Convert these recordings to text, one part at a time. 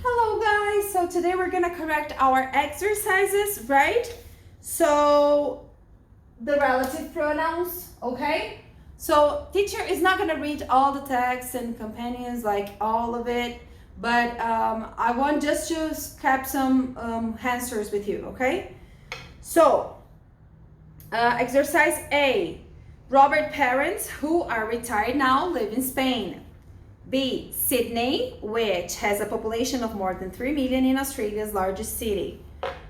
Hello guys, so today we're gonna correct our exercises, right? So the relative pronouns, okay? So teacher is not gonna read all the text and companions, like all of it, but I want just to scrap some answers with you, okay? So exercise A, Robert parents who are retired now live in Spain. B, Sydney, which has a population of more than 3 million in Australia's largest city.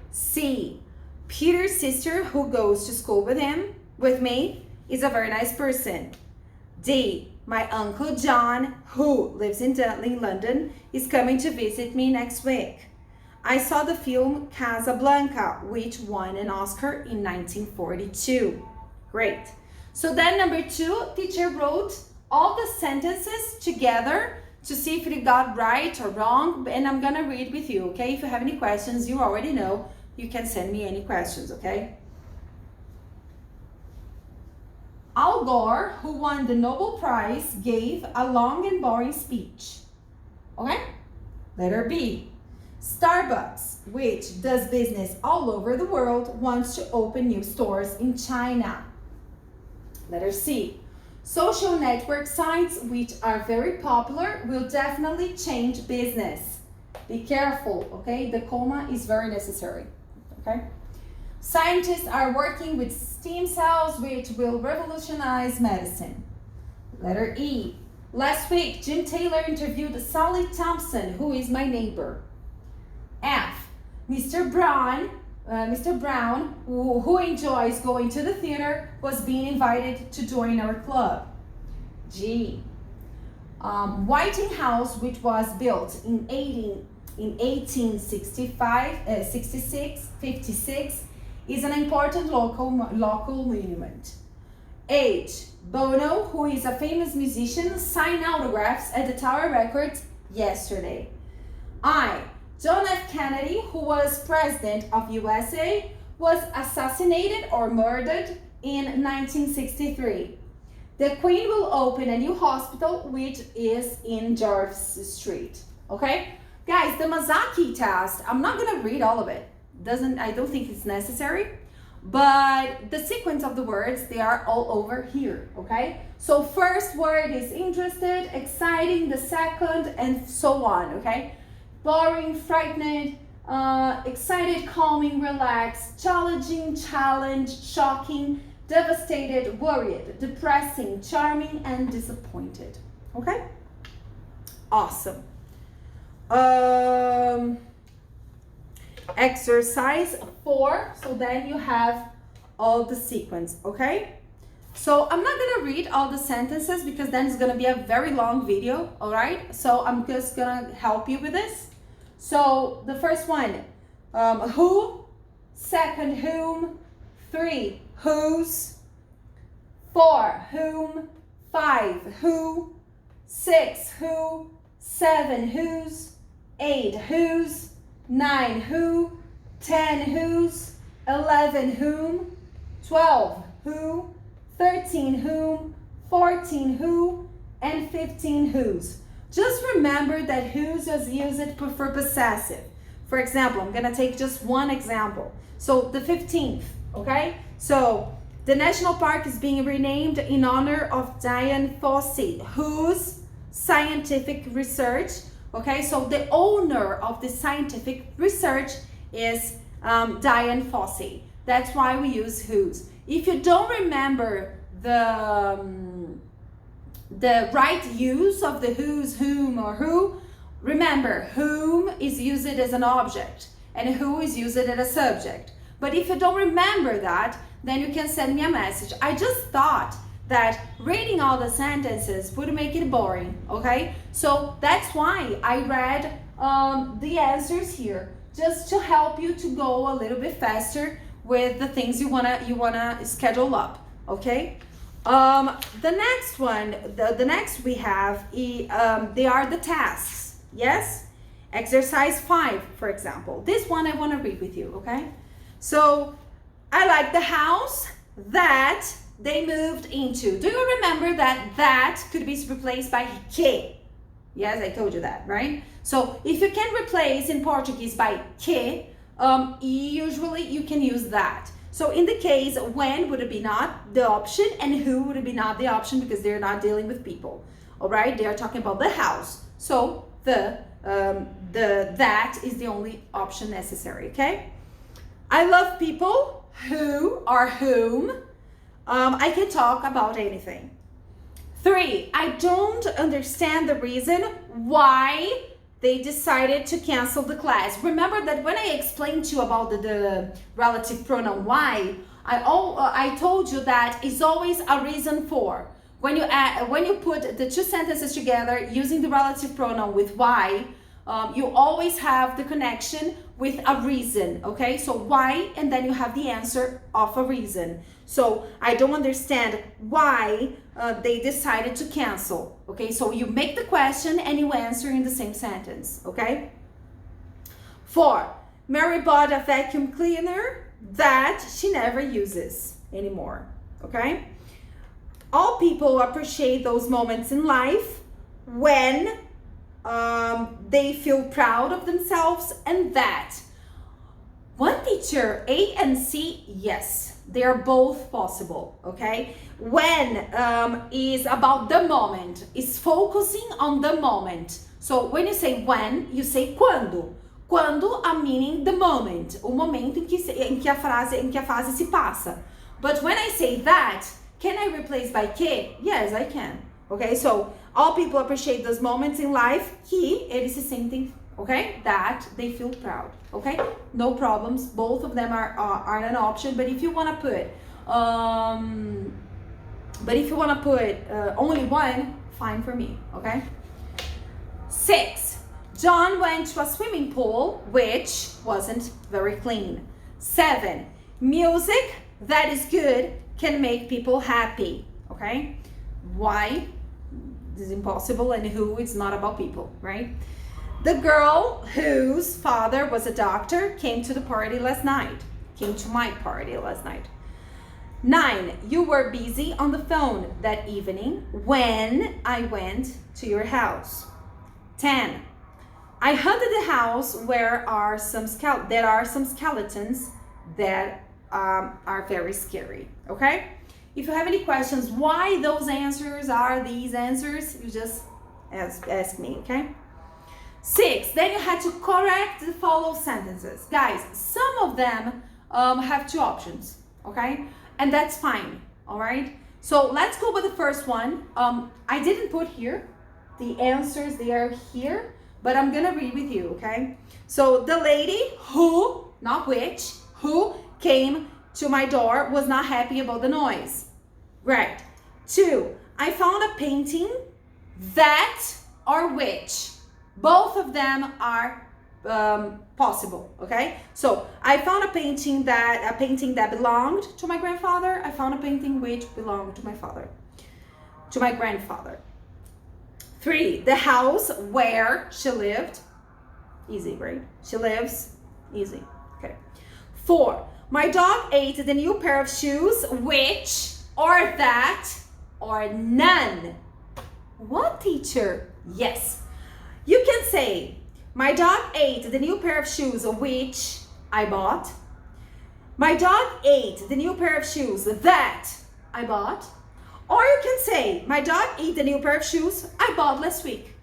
C, Peter's sister who goes to school with me, is a very nice person. D, my uncle John, who lives in Dudley, London, is coming to visit me next week. I saw the film Casablanca, which won an Oscar in 1942. Great. So then number 2, teacher wrote all the sentences together to see if you got right or wrong, and I'm gonna read with you, okay? If you have any questions, you already know, you can send me any questions, okay? Al Gore, who won the Nobel Prize, gave a long and boring speech, okay? Letter B. Starbucks, which does business all over the world, wants to open new stores in China. Letter C. Social network sites, which are very popular, will definitely change business. Be careful, okay? The comma is very necessary, okay? Scientists are working with stem cells, which will revolutionize medicine. Letter E. Last week, Jim Taylor interviewed Sally Thompson, who is my neighbor. F. Mr. Brown, who enjoys going to the theater, was being invited to join our club. G. Whiting House, which was built in 1856, is an important local monument. H. Bono, who is a famous musician, signed autographs at the Tower Records yesterday. I. John F. Kennedy, who was president of USA, was assassinated or murdered in 1963. The Queen will open a new hospital, which is in Jarvis Street. Okay? Guys, the Mazaki test, I'm not gonna read all of it. I don't think it's necessary. But the sequence of the words, they are all over here, okay? So first word is interested, exciting, the second, and so on, okay? Boring, frightened, excited, calming, relaxed, challenging, challenge, shocking, devastated, worried, depressing, charming, and disappointed. Okay? Awesome. Exercise 4. So then you have all the sequence, okay? So I'm not gonna read all the sentences because then it's gonna be a very long video, all right? So I'm just gonna help you with this. So the first one, who, second, whom, 3, whose, 4, whom, 5, who, 6, who, 7, whose, 8, whose, 9, who, 10, whose, 11, whom, 12, who, 13, whom, 14, who, and 15, whose. Just remember that whose is used for possessive. For example, I'm gonna take just one example. So the 15th, okay? So the national park is being renamed in honor of Dian Fossey, whose scientific research, okay? So the owner of the scientific research is Dian Fossey. That's why we use whose. If you don't remember the right use of the whose, whom, or who, remember, whom is used as an object and who is used as a subject. But if you don't remember that, then you can send me a message. I just thought that reading all the sentences would make it boring, okay? So that's why I read the answers here, just to help you to go a little bit faster with the things you wanna schedule up, okay? The next one, the next we have, they are the tasks, yes? Exercise 5, for example. This one I want to read with you, okay? So, I like the house that they moved into. Do you remember that could be replaced by que? Yes, I told you that, right? So if you can replace in Portuguese by que, usually you can use that. So in the case, when would it be not the option and who would it be not the option because they're not dealing with people, all right? They are talking about the house. So the that is the only option necessary, okay? I love people who or whom. I can talk about anything. 3, I don't understand the reason why they decided to cancel the class. Remember that when I explained to you about the relative pronoun why, I told you that is always a reason for. When you put the two sentences together using the relative pronoun with why, you always have the connection with a reason, okay? So why, and then you have the answer of a reason. So I don't understand why they decided to cancel, okay? So you make the question and you answer in the same sentence, okay? 4, Mary bought a vacuum cleaner that she never uses anymore, okay? All people appreciate those moments in life when they feel proud of themselves, and that. One teacher, A and C, yes, they are both possible, okay? When is about the moment, is focusing on the moment. So when you say when, you say quando. Quando, meaning the moment, o momento em que a frase se passa. But when I say that, can I replace by que? Yes, I can. Okay, so all people appreciate those moments in life. Que, eles se sentem, okay, that they feel proud. Okay, no problems. Both of them are an option. But if you want to put, only one, fine for me. Okay. 6, John went to a swimming pool which wasn't very clean. 7, music that is good can make people happy. Okay, why? This is impossible, and who is not about people, right? The girl whose father was a doctor came to my party last night. 9, you were busy on the phone that evening when I went to your house. 10, I hunted the house where there are some skeletons that are very scary. Okay? If you have any questions why those answers are these answers, you just ask me, okay? 6, then you had to correct the following sentences. Guys, some of them have 2 options, okay? And that's fine, all right? So let's go with the first one. I didn't put here the answers, they are here, but I'm gonna read with you, okay? So the lady who, not which, who came to my door was not happy about the noise. Right. 2, I found a painting that or which. Both of them are possible, okay? So I found a painting that belonged to my grandfather. I found a painting which belonged to my grandfather. 3, the house where she lived. Easy, right? She lives. Easy. Okay. 4, my dog ate the new pair of shoes which or that or none. What, teacher? Yes. You can say, my dog ate the new pair of shoes which I bought. My dog ate the new pair of shoes that I bought. Or you can say, my dog ate the new pair of shoes I bought last week.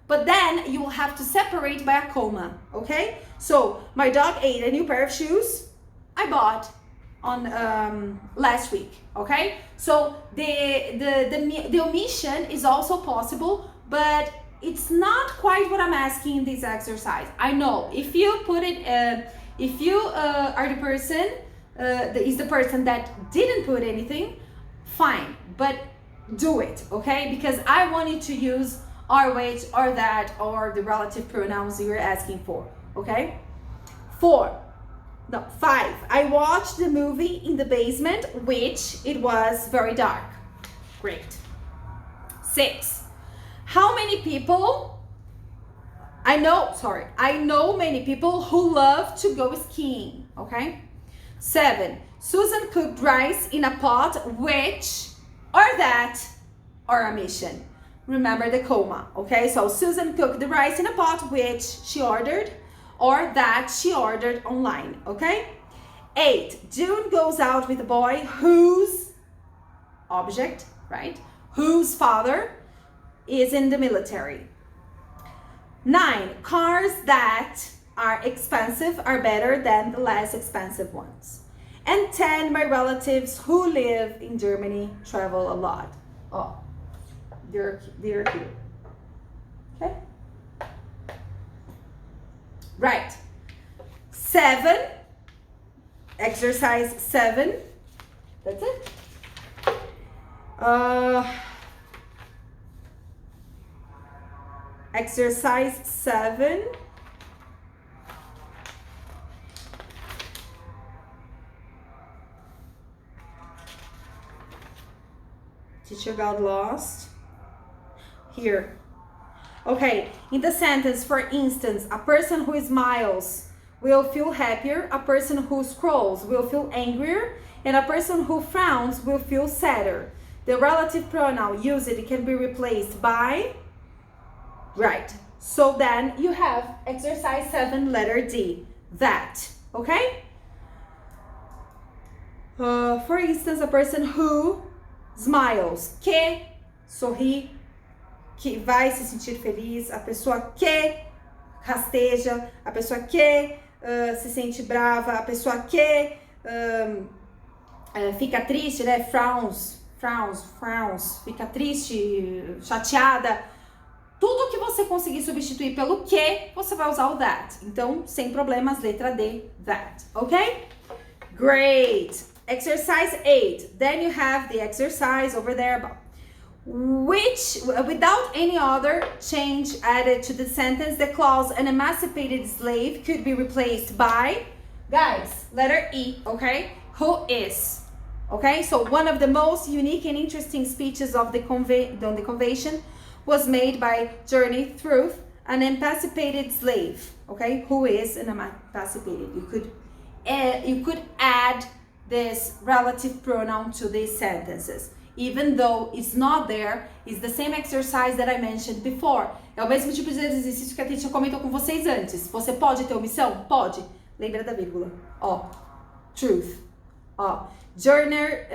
But then you will have to separate by a comma, okay? So, my dog ate a new pair of shoes I bought on last week, okay? So the omission is also possible, but it's not quite what I'm asking in this exercise. I know if you put it, if you are the person, is the person that didn't put anything, fine, but do it, okay? Because I want you to use or which or that or the relative pronouns you're asking for, okay? 5, I watched the movie in the basement, which it was very dark. Great. 6, how many people, I know many people who love to go skiing, okay? 7, Susan cooked rice in a pot, which or that or a mission. remember the comma, okay? So Susan cooked the rice in a pot, which she ordered, or that she ordered online, okay? 8, June goes out with a boy whose object, right? Whose father is in the military. 9, cars that are expensive are better than the less expensive ones. And 10, my relatives who live in Germany travel a lot. Oh, they're here. Okay? Right. 7, exercise 7. That's it. Exercise 7. Teacher got lost. Here. Okay, in the sentence, for instance, a person who smiles will feel happier, a person who scrolls will feel angrier, and a person who frowns will feel sadder. The relative pronoun used can be replaced by, right. So then you have exercise 7, letter D, that, okay? For instance, a person who smiles, que sorri, que vai se sentir feliz, a pessoa que rasteja, a pessoa que se sente brava, a pessoa que fica triste, né? Frowns, fica triste, chateada. Tudo que você conseguir substituir pelo que, você vai usar o that. Então, sem problemas, letra D, that, ok? Great! Exercise 8. Then you have the exercise over there about which, without any other change added to the sentence, the clause an emancipated slave could be replaced by, guys, letter E, okay? Who is, okay? So one of the most unique and interesting speeches of the convention was made by Journey through an emancipated slave, okay? Who is an emancipated? You could add this relative pronoun to these sentences. Even though it's not there, it's the same exercise that I mentioned before. É o mesmo tipo de exercício que a teacher comentou com vocês antes. Você pode ter omissão? Pode. Lembra da vírgula. Ó, truth. Ó, sojourner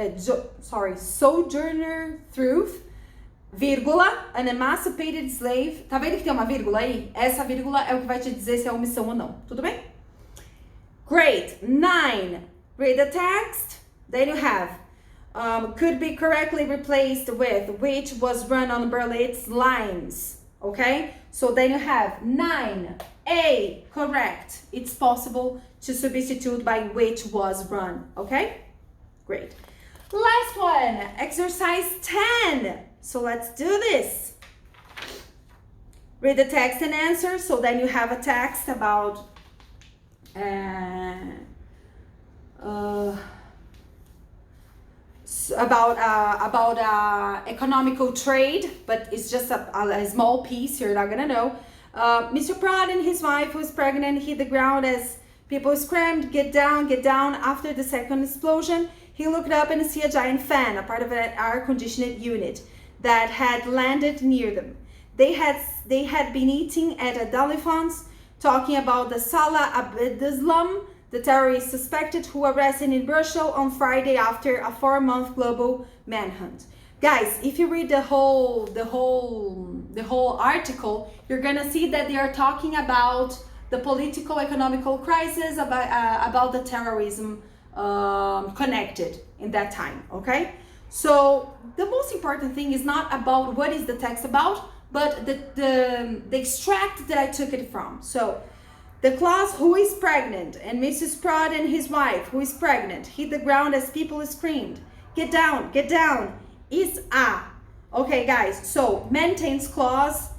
through, vírgula, an emancipated slave. Tá vendo que tem uma vírgula aí? Essa vírgula é o que vai te dizer se é omissão ou não. Tudo bem? Great. 9. Read the text. Then you have could be correctly replaced with which was run on Berlitz lines. Okay? So then you have 9. A, correct. It's possible to substitute by which was run. Okay? Great. Last one, exercise 10. So let's do this. Read the text and answer. So then you have a text about economical trade, but it's just a small piece. You're not gonna know. Mr. Prod and his wife, who was pregnant, hit the ground as people screamed, get down, get down. After the second explosion, he looked up and see a giant fan, a part of an air-conditioned unit that had landed near them. They had been eating at a Dalifon's, talking about the Salah Abdeslam, the terrorist suspected who arrested in Brussels on Friday after a 4-month global manhunt. Guys, if you read the whole article, you're gonna see that they are talking about the political economical crisis, about the terrorism connected in that time, okay? So the most important thing is not about what is the text about, but the extract that I took it from. So the clause who is pregnant and Mrs. Prod and his wife who is pregnant hit the ground as people screamed, get down, is a. Okay guys, so maintains clause,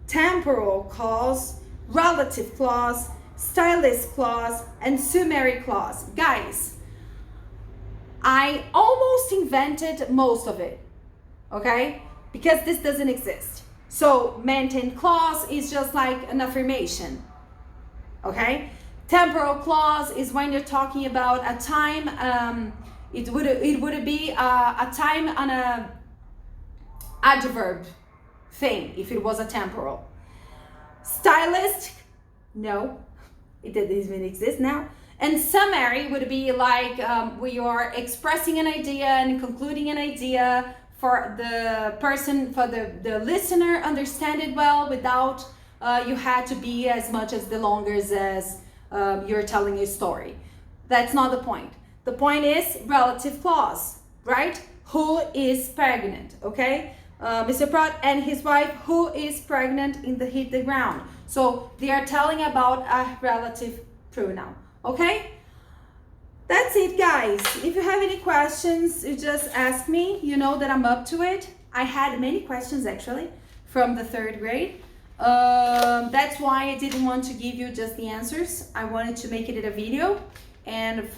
temporal clause, relative clause, stylist clause, and summary clause. Guys, I almost invented most of it, okay? Because this doesn't exist. So maintain clause is just like an affirmation, okay? Temporal clause is when you're talking about a time, it would be a time on a adverb thing if it was a temporal. Stylistic, no, it doesn't even exist now. And summary would be like where you are expressing an idea and concluding an idea for the person, for the listener, understand it well without you had to be as much as the longest as you're telling a story. That's not the point. The point is relative clause, right? Who is pregnant, okay? Mr. Pratt and his wife, who is pregnant in the hit the ground. So they are telling about a relative pronoun, okay? That's it, guys. If you have any questions, you just ask me. You know that I'm up to it. I had many questions actually from the 3rd grade. That's why I didn't want to give you just the answers. I wanted to make it in a video. And